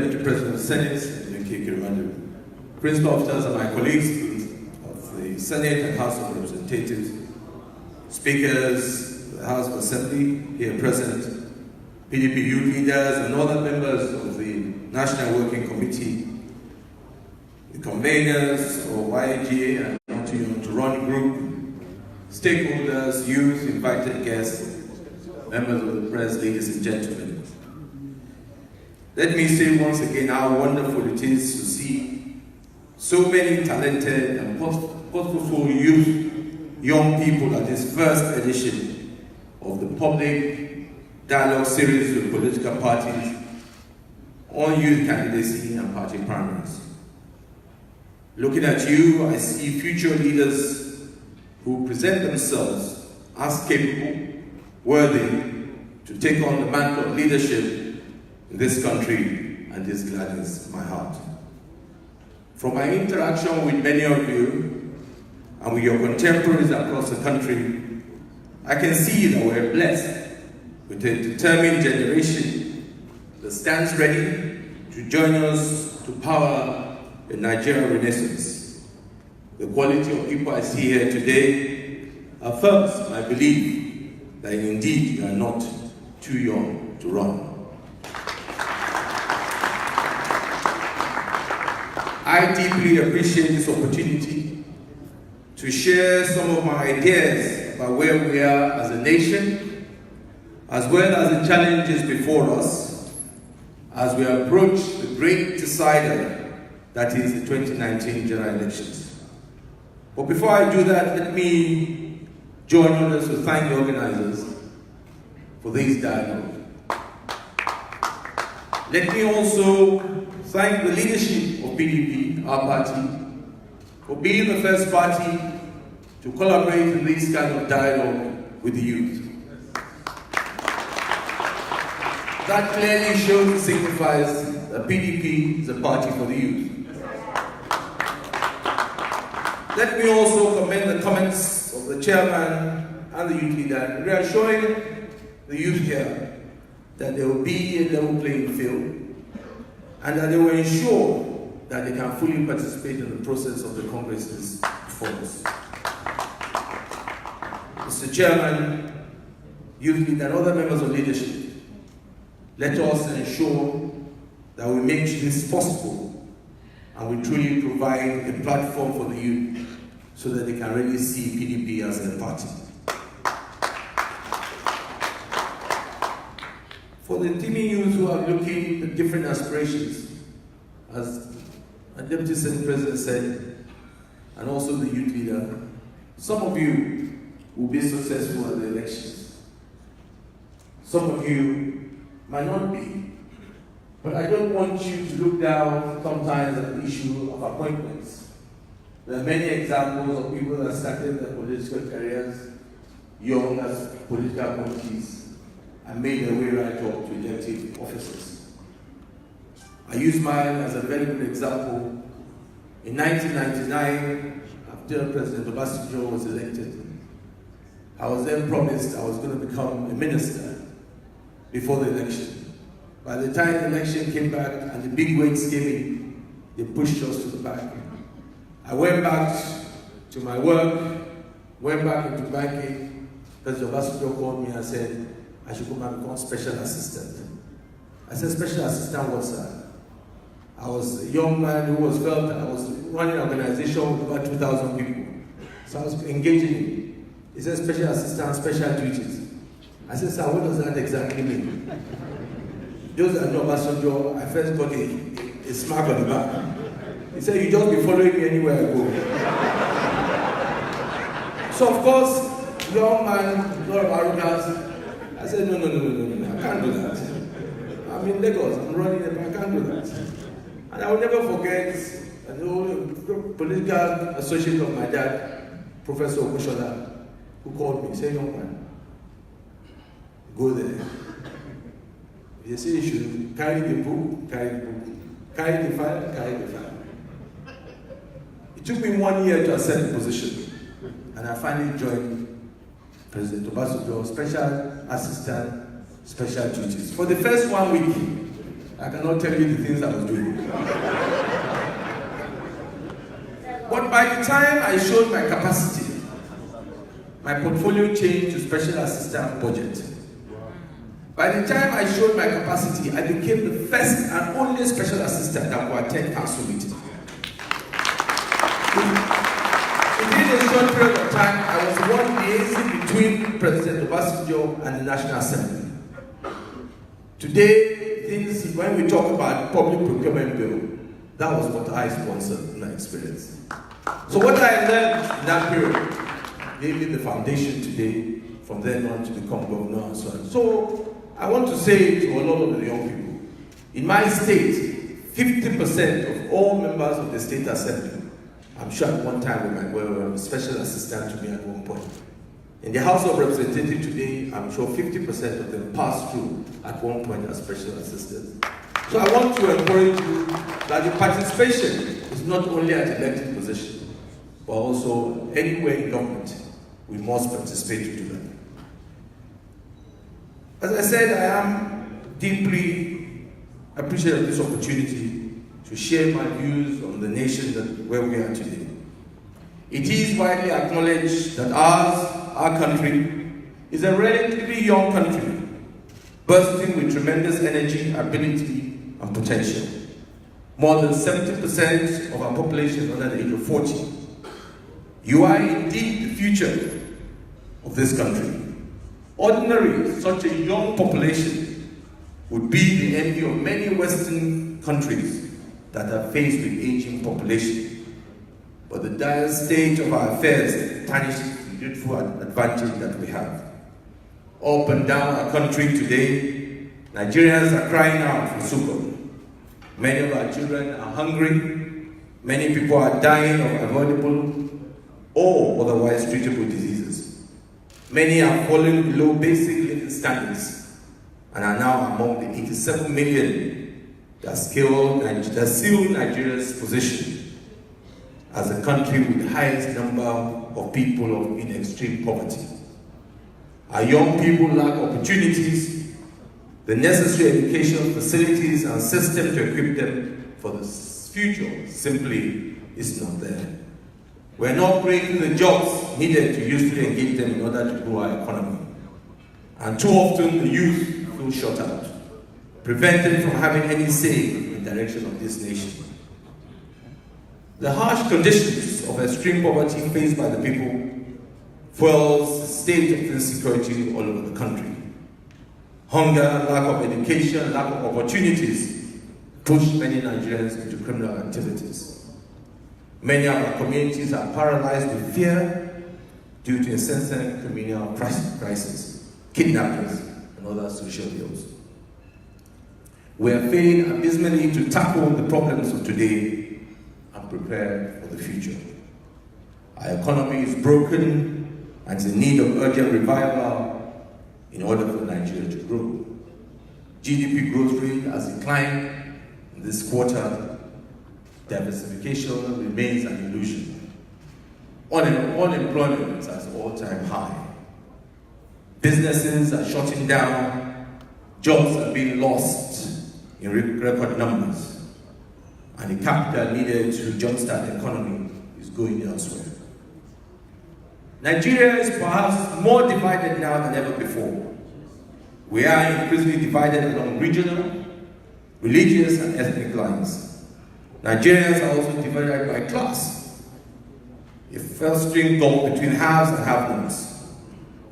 Deputy President of the Senate, Principal Officers and my colleagues of the Senate and House of Representatives, Speakers of the House of Assembly here present, PDP youth leaders and other members of the National Working Committee, the conveners of YGA and to run group, stakeholders, youth, invited guests, members of the press, ladies and gentlemen. Let me say once again how wonderful it is to see so many talented and purposeful young people at this first edition of the public dialogue series with political parties on youth candidacy and party primaries. Looking at you, I see future leaders who present themselves as capable, worthy to take on the mantle of leadership in this country, and this gladdens my heart. From my interaction with many of you and with your contemporaries across the country, I can see that we're blessed with a determined generation that stands ready to join us to power the Nigerian Renaissance. The quality of people I see here today affirms my belief that indeed you are not too young to run. I deeply appreciate this opportunity to share some of my ideas about where we are as a nation, as well as the challenges before us as we approach the great decider that is the 2019 general elections. But before I do that, let me join others to thank the organizers for this dialogue. Let me also thank the leadership of PDP, our party, for being the first party to collaborate in this kind of dialogue with the youth. That clearly shows and signifies that PDP is a party for the youth. Let me also commend the comments of the chairman and the youth leader, reassuring the youth here that there will be a level playing field and that they will ensure that they can fully participate in the process of the Congress's performance. Mr. Chairman, youth leader, and other members of leadership, let us ensure that we make this possible and we truly provide a platform for the youth so that they can really see PDP as a party. For the teeming youth who are looking at different aspirations, as the Deputy Senate President said, and also the youth leader, some of you will be successful at the elections. Some of you might not be. But I don't want you to look down sometimes at the issue of appointments. There are many examples of people that started their political careers young as political appointees and made their way right up to elective offices. I use mine as a very good example. In 1999, after President Obasanjo was elected, I was then promised I was going to become a minister before the election. By the time the election came back and the big weights came in, they pushed us to the back. I went back to my work, went back into banking. President Obasanjo called me and said, I should come and become special assistant. I said, special assistant what, sir? I was a young man who was felt I was running an organization with about 2,000 people. So I was engaging him. He said, special assistant, special duties. I said, sir, what does that exactly mean? Those that know Obasanjo, I first got a smack on the back. He said, you just be following me anywhere I go. So of course, young man, a lot of arrogance. I said, no, I can't do that. I'm in Lagos, I'm running it, but I can't do that. And I will never forget an old political associate of my dad, Professor Bukola, who called me, said, young man, go there. They say you should carry the book, carry the book, carry the file, carry the file. It took me 1 year to accept the position, and I finally joined President Obasanjo, special assistant, special duties. For the first 1 week, I cannot tell you the things I was doing. But by the time I showed my capacity, my portfolio changed to special assistant budget. By the time I showed my capacity, I became the first and only special assistant that will attend council meeting. Within a short period of time, I was one liaison between President Obasanjo and the National Assembly. Today, when we talk about public procurement bill, that was what I sponsored in my experience. So what I learned in that period gave me the foundation today, from then on to become governor and so on. So I want to say to a lot of the young people, in my state, 50% of all members of the state assembly, I'm sure at one time were a special assistant to me at one point. In the House of Representatives today, I'm sure 50% of them passed through at one point as special assistants. So I want to encourage you that the participation is not only at elected positions, but also anywhere in government, we must participate to do that. As I said, I am deeply appreciative of this opportunity to share my views on the nation where we are today. It is widely acknowledged that our country, is a relatively young country, bursting with tremendous energy, ability, and potential. More than 70% of our population is under the age of 40. You are indeed the future of this country. Ordinarily, such a young population would be the envy of many Western countries that are faced with aging population. But the dire state of our affairs tarnishes the beautiful advantage that we have. Up and down our country today, Nigerians are crying out for succor. Many of our children are hungry. Many people are dying of avoidable or otherwise treatable diseases. Many are falling below basic living standards and are now among the 87 million that seal Nigeria's position as a country with the highest number of people in extreme poverty. Our young people lack opportunities, the necessary education facilities and system to equip them for the future simply is not there. We're not creating the jobs needed to usefully engage them in order to grow our economy. And too often the youth feel shut out, prevented from having any say in the direction of this nation. The harsh conditions of extreme poverty faced by the people fuels the state of insecurity all over the country. Hunger, lack of education, lack of opportunities push many Nigerians into criminal activities. Many of our communities are paralyzed with fear due to incessant criminal crisis, kidnappings, and other social ills. We are failing abysmally to tackle the problems of today and prepare for the future. Our economy is broken and is in need of urgent revival in order for Nigeria to grow. GDP growth rate has declined in this quarter. Diversification remains an illusion. Unemployment is at all-time high. Businesses are shutting down. Jobs are being lost in record numbers. And the capital needed to jumpstart the economy is going elsewhere. Nigeria is perhaps more divided now than ever before. We are increasingly divided along regional, religious, and ethnic lines. Nigerians are also divided by class. A first-string gulf between haves and have-nots.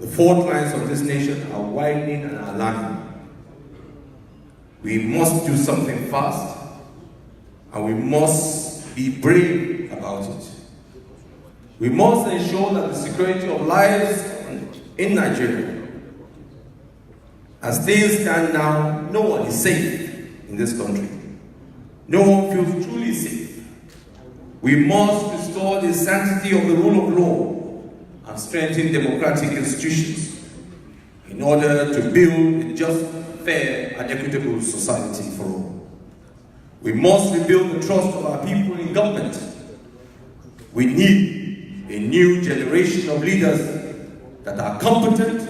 The fault lines of this nation are widening and alarming. We must do something fast, and we must be brave about it. We must ensure that the security of lives in Nigeria. As things stand now, no one is safe in this country. No one feels truly safe. We must restore the sanctity of the rule of law and strengthen democratic institutions in order to build a just, fair, and equitable society for all. We must rebuild the trust of our people in government. We need a new generation of leaders that are competent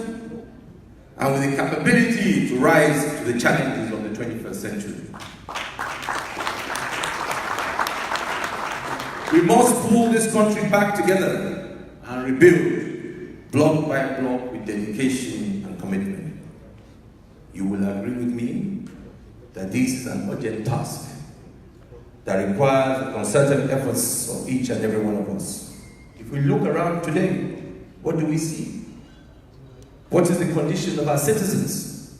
and with the capability to rise to the challenges of the 21st century. We must pull this country back together and rebuild block by block with dedication and commitment. You will agree with me that this is an urgent task that requires the concerted efforts of each and every one of us. If we look around today, what do we see? What is the condition of our citizens?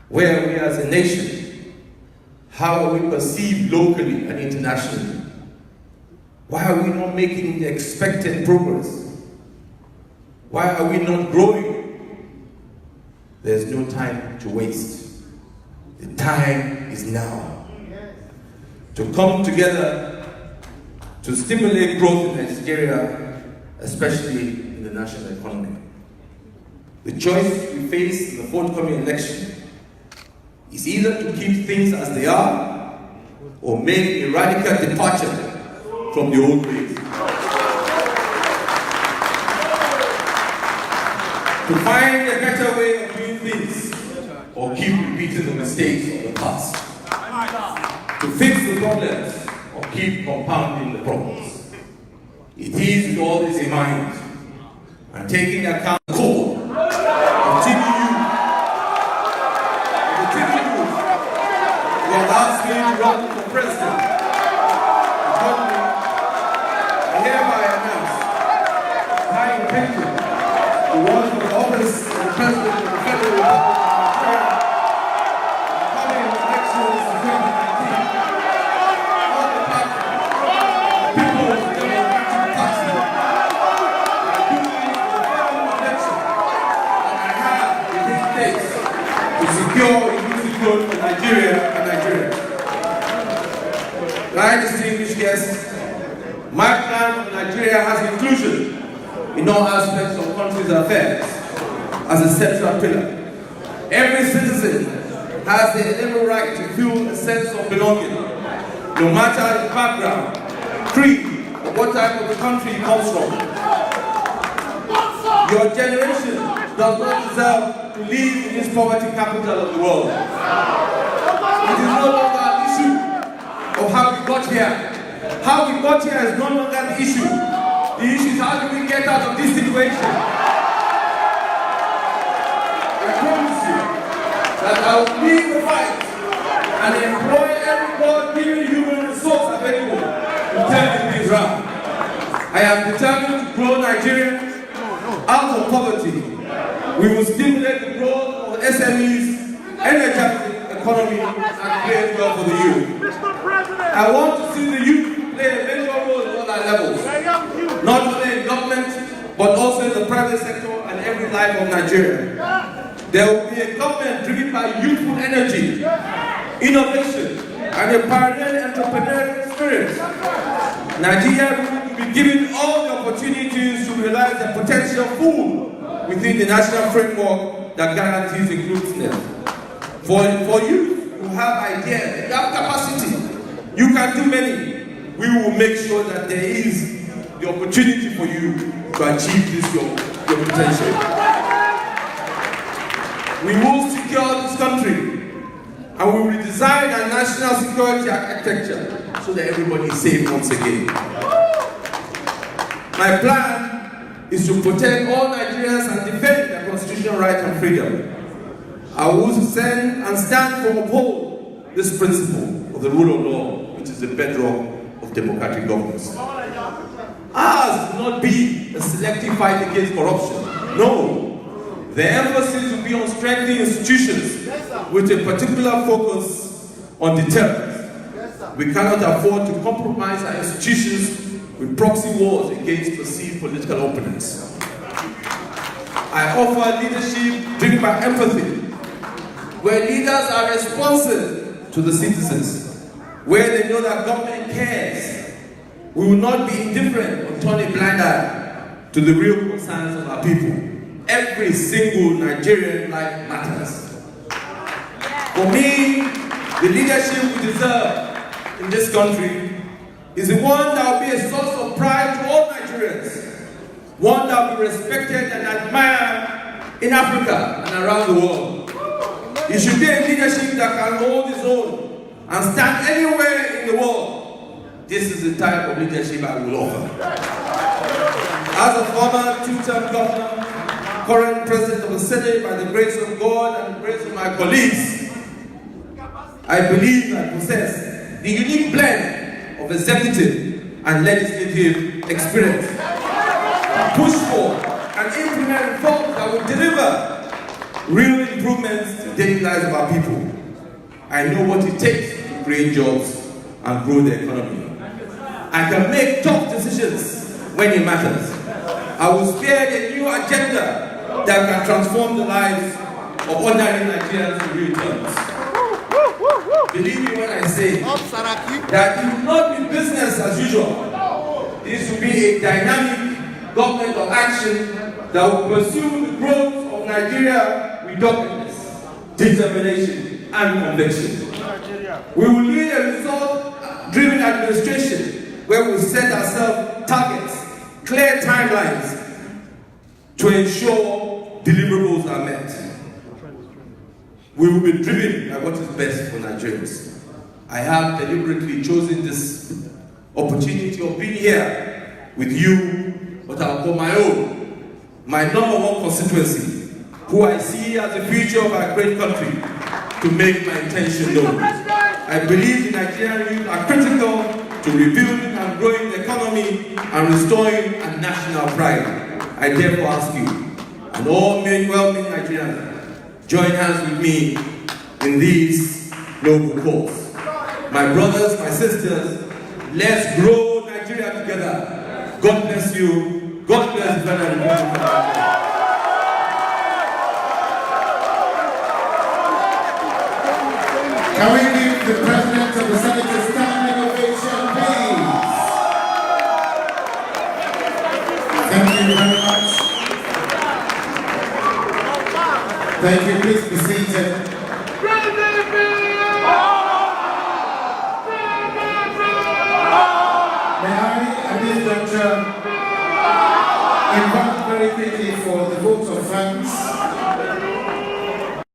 Where are we as a nation? How are we perceived locally and internationally? Why are we not making the expected progress? Why are we not growing? There's no time to waste. The time is now to come together to stimulate growth in Nigeria, especially in the national economy. The choice we face in the forthcoming election is either to keep things as they are or make a radical departure from the old ways. To find a better way of doing things or keep repeating the mistakes of the past. To fix the problems or keep compounding the problems. It is with all this in mind and taking account of the core of TBU, who have asked me to run for president. I hereby announce my intention to run for the office of the President of the Federal Republic of Nigeria coming elections in 2019. On the platform, People's Democratic Party, I do this for the final election that I have in this place to secure inclusive growth for Nigeria and Nigerians. My distinguished guests, my plan for Nigeria has inclusion in all aspects of country's affairs as a central pillar. Every citizen has the inevitable right to feel a sense of belonging, no matter his background, creed, or what type of country he comes from. Your generation does not deserve to live in this poverty capital of the world. It is no longer an issue of how we got here. How we got here is no longer the issue. The issue is how do we get out of this situation. I promise you that I will lead the fight and employ every God-given human resource available to turn things around. I am determined to grow Nigeria out of poverty. We will stimulate the growth of SMEs, energize the economy, and create wealth for the youth. I want to see the youth play a major role at all our levels, not only in government, but also in the private sector and every life of Nigeria. There will be a government driven by youthful energy, innovation, and a pioneering entrepreneurial spirit. Nigeria will be given all the opportunities to realize the potential full within the national framework that guarantees inclusiveness. For youth who have ideas, who have capacity, you can do many. We will make sure that there is the opportunity for you to achieve this your potential. We will secure this country and we will redesign our national security architecture so that everybody is safe once again. My plan is to protect all Nigerians and defend their constitutional rights and freedom. I will send and stand for uphold this principle of the rule of law, which is the bedrock of democratic governance. Ours will not be a selective fight against corruption. No. The emphasis will be on strengthening institutions with a particular focus on deterrence. We cannot afford to compromise our institutions with proxy wars against perceived political opponents. I offer leadership driven by empathy, where leaders are responsive to the citizens, where they know that government cares. We will not be indifferent or turn a blind eye to the real concerns of our people. Every single Nigerian life matters. For me, the leadership we deserve in this country is the one that will be a source of pride to all Nigerians, one that will be respected and admired in Africa and around the world. It should be a leadership that can hold its own and stand anywhere in the world. This is the type of leadership I will offer. As a former two-term governor, current president of the Senate, by the grace of God and the grace of my colleagues, I believe I possess the unique blend of executive and legislative experience. Push for and implement reforms that will deliver real improvements to the daily lives of our people. I know what it takes to create jobs and grow the economy. I can make tough decisions when it matters. I will spearhead a new agenda that can transform the lives of ordinary Nigerians in real terms. Believe me when I say that it will not be business as usual. This will be a dynamic government of action that will pursue the growth of Nigeria with doggedness, determination, and conviction. We will lead a result-driven administration where we will set ourselves targets, clear timelines to ensure deliverables are met. We will be driven by what is best for Nigerians. I have deliberately chosen this opportunity of being here with you, but I'll call my own, my number one constituency, who I see as the future of our great country, to make my intention known. I believe the Nigerian youth are critical to rebuilding and growing the economy and restoring a national pride. I therefore ask you, and all well-meaning Nigerians, join hands with me in this noble cause. My brothers, my sisters, let's grow Nigeria together. God bless you. God bless the Federal Republic of Nigeria. Can we give the President of the Senate a standing ovation, please? Thank you very much. Thank you. Please be seated. May I, at this juncture, invite very quickly for the vote of thanks